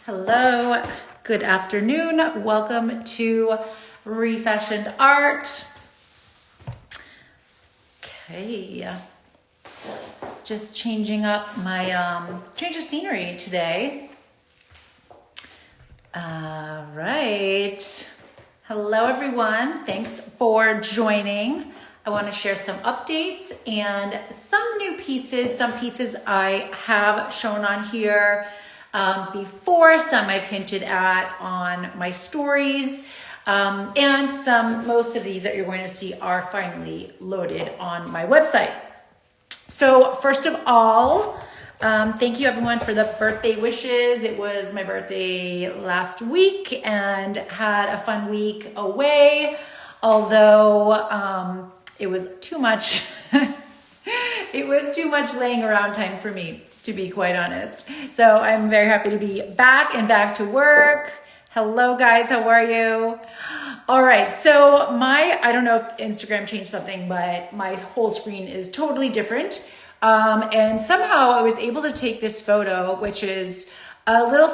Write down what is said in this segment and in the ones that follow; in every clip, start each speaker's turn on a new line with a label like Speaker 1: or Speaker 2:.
Speaker 1: Hello, good afternoon. Welcome to ReFashioned Art. Okay, just changing up my change of scenery today. All right. Hello, everyone. Thanks for joining. I want to share some updates and some new pieces. Some pieces I have shown on here before, some I've hinted at on my stories, and most of these that you're going to see are finally loaded on my website. So first of all, thank you everyone for the birthday wishes. It was my birthday last week and had a fun week away, although it was too much. It was too much laying around time for me, to be quite honest. So I'm very happy to be back to work. Hello guys, how are you? All right, so I don't know if Instagram changed something, but my whole screen is totally different. And somehow I was able to take this photo, which is a little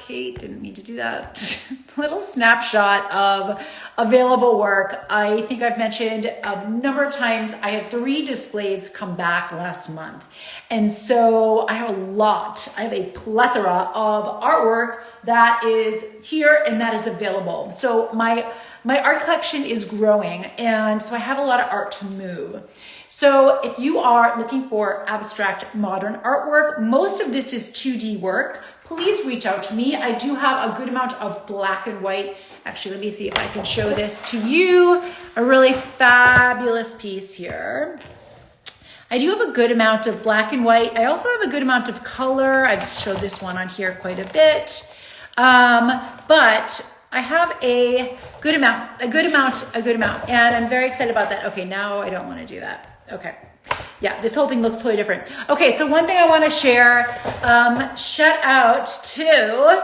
Speaker 1: didn't mean to do that. Little snapshot of available work. I think I've mentioned a number of times, I had 3 displays come back last month. And so I have a plethora of artwork that is here and that is available. So my art collection is growing, and so I have a lot of art to move. So if you are looking for abstract modern artwork, most of this is 2D work. Please reach out to me. I do have a good amount of black and white. Actually, let me see if I can show this to you. A really fabulous piece here. I do have a good amount of black and white. I also have a good amount of color. I've showed this one on here quite a bit. But I have a good amount, and I'm very excited about that. Okay, now I don't want to do that. Okay. Yeah, this whole thing looks totally different. Okay, so one thing I want to share, shout out to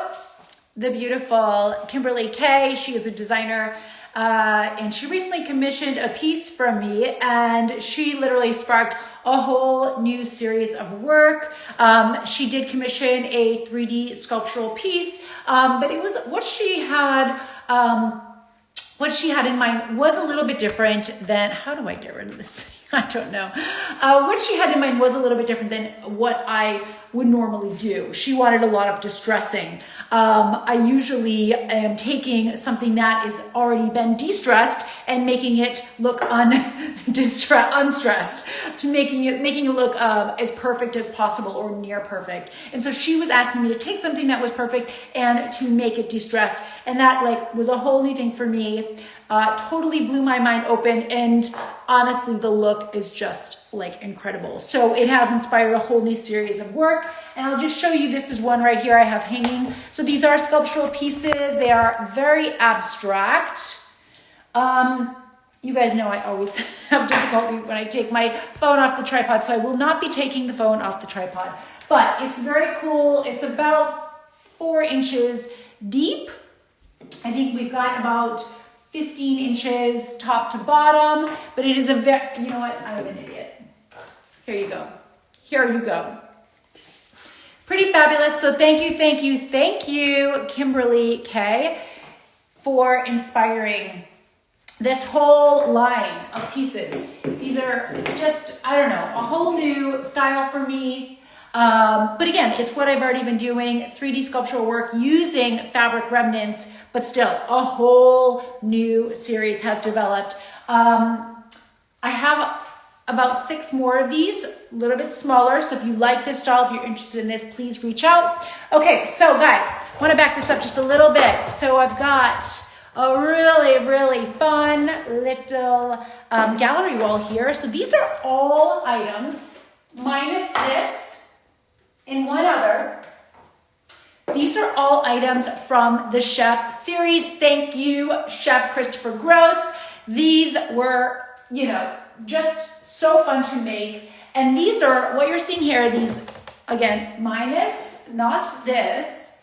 Speaker 1: the beautiful Kimberley Kay. She is a designer, and she recently commissioned a piece from me, and she literally sparked a whole new series of work. She did commission a 3D sculptural piece, but it was what she had in mind was a little bit different than, how do I get rid of this thing? I don't know. What she had in mind was a little bit different than what I would normally do. She wanted a lot of distressing. I usually am taking something that has already been de-stressed and making it look unstressed, to making it look as perfect as possible or near perfect. And so she was asking me to take something that was perfect and to make it de-stressed. And that was a whole new thing for me. Totally blew my mind open, and honestly the look is just incredible. So it has inspired a whole new series of work, and I'll just show you. This is one right here I have hanging. So these are sculptural pieces. They are very abstract. You guys know I always have difficulty when I take my phone off the tripod, so I will not be taking the phone off the tripod, but it's very cool. It's about 4 inches deep. I think we've got about 15 inches top to bottom, but it is you know what? I'm an idiot. Here you go. Pretty fabulous. So thank you, Kimberley Kay, for inspiring this whole line of pieces. These are just, I don't know, a whole new style for me. But again, it's what I've already been doing, 3D sculptural work using fabric remnants, but still a whole new series has developed. I have about 6 more of these, a little bit smaller. So if you like this style, if you're interested in this, please reach out. Okay, so guys, I want to back this up just a little bit. So I've got a really, really fun little gallery wall here. So these are all items, minus this and one other. These are all items from the Chef series. Thank you, Chef Christopher Gross. These were, just so fun to make. And these are, what you're seeing here, these, again, minus, not this,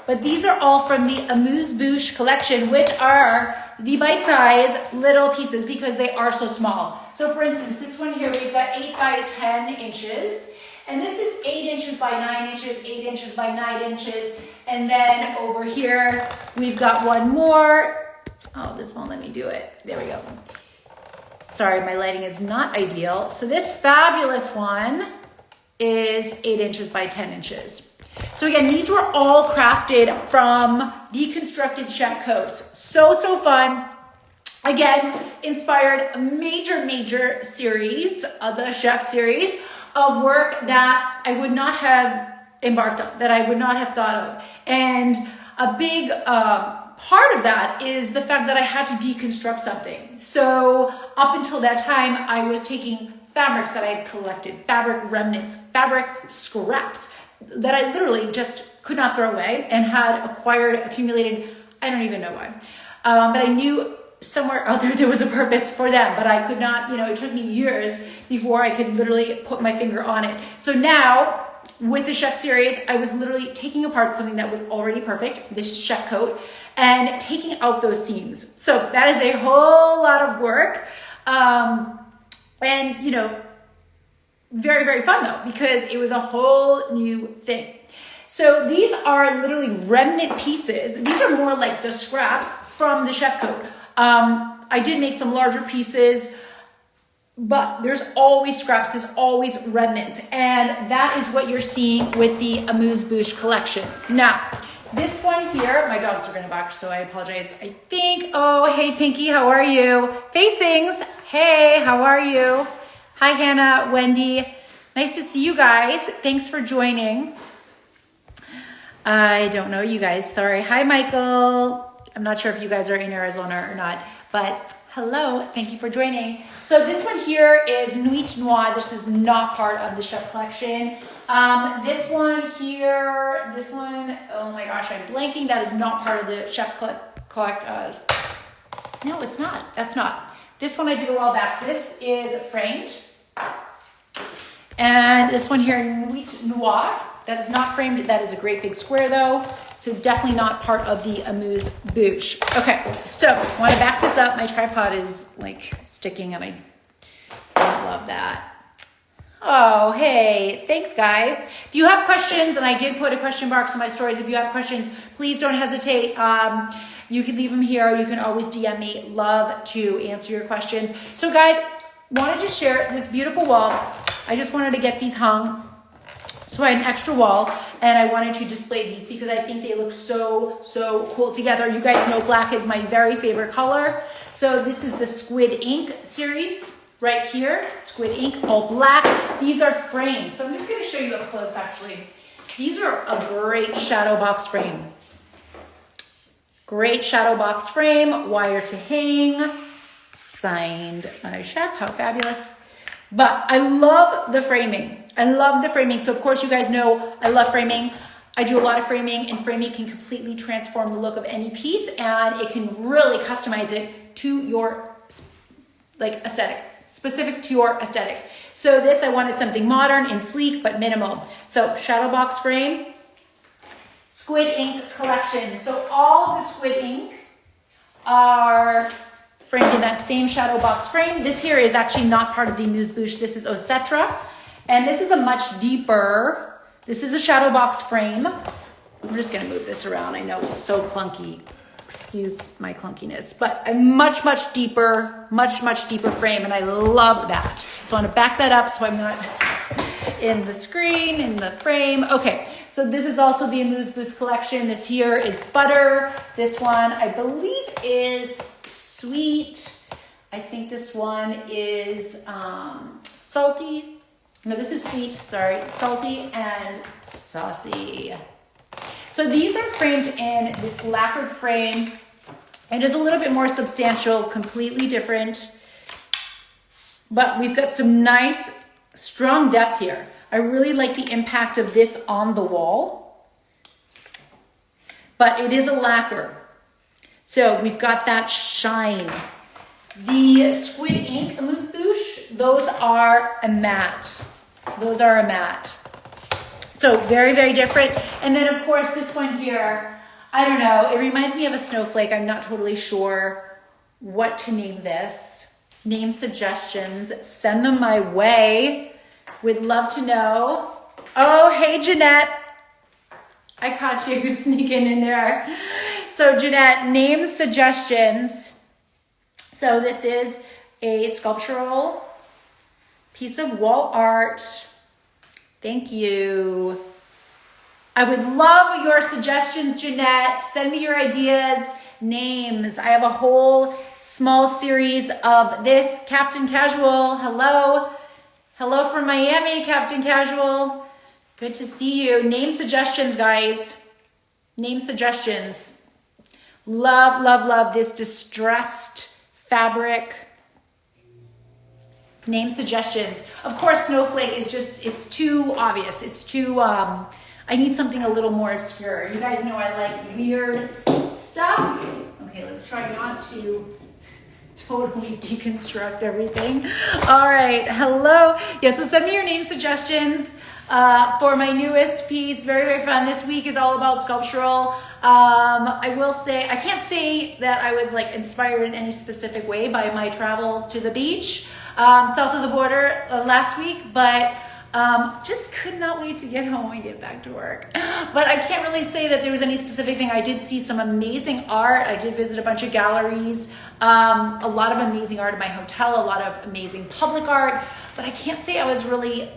Speaker 1: but these are all from the Amuse-Bouche collection, which are the bite-size little pieces because they are so small. So for instance, this one here, we've got 8 by 10 inches. And this is 8 inches by 9 inches, 8 inches by 9 inches. And then over here, we've got one more. Oh, this won't let me do it. There we go. Sorry, my lighting is not ideal. So this fabulous one is 8 inches by 10 inches. So again, these were all crafted from deconstructed chef coats. So fun. Again, inspired a major series, the chef series of work that I would not have embarked on, that I would not have thought of. And a big part of that is the fact that I had to deconstruct something. So up until that time, I was taking fabrics that I had collected, fabric remnants, fabric scraps that I literally just could not throw away and had accumulated, I don't even know why. But I knew somewhere out there was a purpose for them, but I could not, it took me years before I could literally put my finger on it. So now with the chef series, I was literally taking apart something that was already perfect, this chef coat, and taking out those seams. So that is a whole lot of work. And very fun though, because it was a whole new thing. So these are literally remnant pieces. These are more like the scraps from the chef coat. I did make some larger pieces, but there's always scraps, there's always remnants. And that is what you're seeing with the amuse-bouche collection. Now, this one here, my dogs are gonna bark, so I apologize. I think, oh, hey Pinky, how are you? Facings, hey, how are you? Hi Hannah, Wendy, nice to see you guys. Thanks for joining. I don't know you guys, sorry. Hi Michael. I'm not sure if you guys are in Arizona or not, but hello, thank you for joining. So this one here is Nuit Noir. This is not part of the chef collection. This one here, oh my gosh, I'm blanking. That is not part of the chef no, it's not, that's not. This one I did a while back. This is framed. And this one here, Nuit Noir. That is not framed. That is a great big square though. So definitely not part of the amuse-bouche. Okay, so I want to back this up. My tripod is like sticking and I don't love that. Oh, hey, thanks guys. If you have questions, and I did put a question box in my stories. If you have questions, please don't hesitate. You can leave them here. You can always DM me. Love to answer your questions. So guys, wanted to share this beautiful wall. I just wanted to get these hung. So I had an extra wall and I wanted to display these because I think they look so cool together. You guys know black is my very favorite color. So this is the Squid Ink series right here. Squid Ink, all black. These are framed. So I'm just gonna show you up close actually. These are a great shadow box frame. Great shadow box frame, wire to hang, signed by chef, how fabulous. But I love the framing. I love the framing. So of course you guys know I love framing. I do a lot of framing, and framing can completely transform the look of any piece, and it can really customize it to your aesthetic, specific to your aesthetic. So this, I wanted something modern and sleek, but minimal. So shadow box frame, Squid Ink collection. So all of the Squid Ink are framed in that same shadow box frame. This here is actually not part of the amuse-bouche. This is Ocetra. And this is a much deeper, this is a shadow box frame. I'm just gonna move this around. I know it's so clunky. Excuse my clunkiness, but a much deeper, much deeper frame. And I love that. So I wanna back that up so I'm not in the screen, in the frame. Okay, so this is also the amuse-bouche collection. This here is butter. This one I believe is sweet. I think this one is salty. No, this is sweet, sorry. Salty and saucy. So these are framed in this lacquered frame. It is a little bit more substantial, completely different. But we've got some nice, strong depth here. I really like the impact of this on the wall. But it is a lacquer. So we've got that shine. The Squid Ink amuse-bouche, those are a matte. Those are a matte. So very different. And then of course this one here, I don't know, it reminds me of a snowflake. I'm not totally sure what to name this. Name suggestions, send them my way. Would love to know. Oh, hey, Jeanette. I caught you sneaking in there. So Jeanette, name suggestions. So this is a sculptural piece of wall art. Thank you. I would love your suggestions, Jeanette. Send me your ideas, names. I have a whole small series of this. Captain Casual, hello. Hello from Miami, Captain Casual. Good to see you. Name suggestions, guys. Name suggestions. Love, love, love this distressed fabric. Name suggestions. Of course, snowflake is just, it's too obvious. It's too, I need something a little more obscure. You guys know I like weird stuff. Okay, let's try not to totally deconstruct everything. All right, hello. Yeah, so send me your name suggestions for my newest piece. Very, very fun. This week is all about sculptural. I will say, I can't say that I was like inspired in any specific way by my travels to the beach south of the border last week, but just could not wait to get home and get back to work. But I can't really say that there was any specific thing. I did see some amazing art. I did visit a bunch of galleries, a lot of amazing art in my hotel, a lot of amazing public art, but I can't say I was really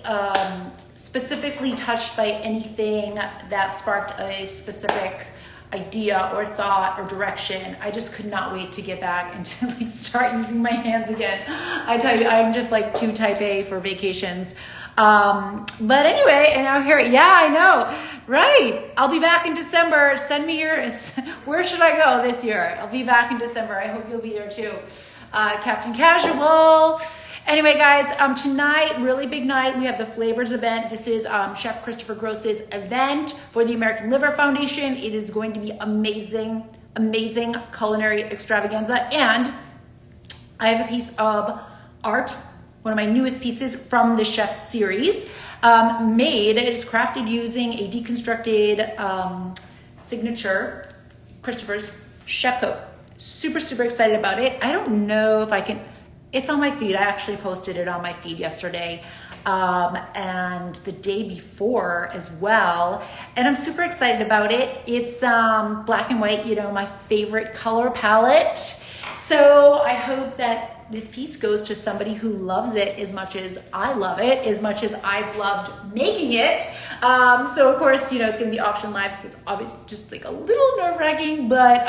Speaker 1: specifically touched by anything that sparked a specific idea or thought or direction. I just could not wait to get back and to like start using my hands again. I tell you, I'm just like too type A for vacations. But anyway, and I'm here. Yeah, I know. Right. I'll be back in December. Send me your, where should I go this year? I'll be back in December. I hope you'll be there too. Captain Casual. Anyway, guys, tonight, really big night. We have the Flavors event. This is Chef Christopher Gross's event for the American Liver Foundation. It is going to be amazing, amazing culinary extravaganza. And I have a piece of art, one of my newest pieces from the chef series, made. It is crafted using a deconstructed signature Christopher's chef coat. Super, super excited about it. I don't know if I can, it's on my feed. I actually posted it on my feed yesterday and the day before as well. And I'm super excited about it. It's black and white, you know, my favorite color palette. So I hope that this piece goes to somebody who loves it as much as I love it, as much as I've loved making it. So of course, you know, it's gonna be auction live, so it's obviously just like a little nerve-wracking, but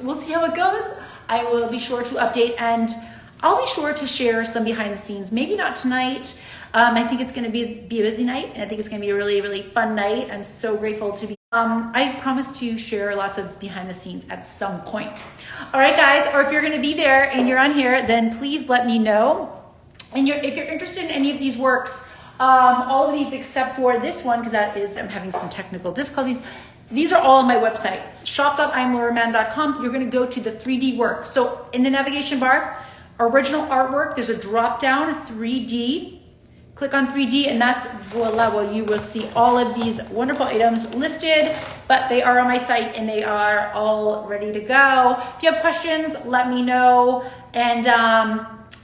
Speaker 1: we'll see how it goes. I will be sure to update, and I'll be sure to share some behind the scenes, maybe not tonight. I think it's gonna be a busy night, and I think it's gonna be a really, really fun night. I'm so grateful to be, I promise to share lots of behind the scenes at some point. All right, guys, or if you're gonna be there and you're on here, then please let me know. And if you're interested in any of these works, all of these except for this one, because that is, I'm having some technical difficulties. These are all on my website, shop.imlauramann.com. You're gonna go to the 3D work. So in the navigation bar, original artwork, there's a drop down 3D. Click on 3D and that's voila, well, you will see all of these wonderful items listed, but they are on my site and they are all ready to go. If you have questions, let me know, and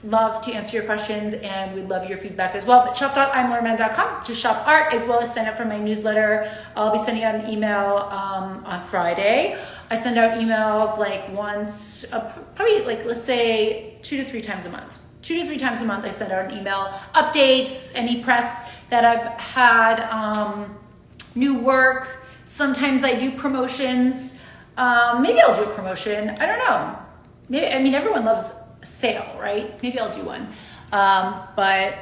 Speaker 1: love to answer your questions, and we'd love your feedback as well. But shop.imlauramann.com to shop art, as well as sign up for my newsletter. I'll be sending out an email on Friday. I send out emails like once, probably like, let's say 2 to 3 times a month. 2 to 3 times a month I send out an email, updates, any press that I've had, new work. Sometimes I do promotions. Maybe I'll do a promotion. I don't know. Maybe, I mean, everyone loves a sale, right? Maybe I'll do one. But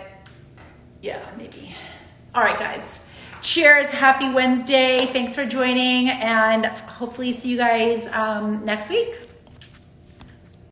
Speaker 1: yeah, maybe. All right, guys. Cheers. Happy Wednesday. Thanks for joining, and hopefully see you guys next week.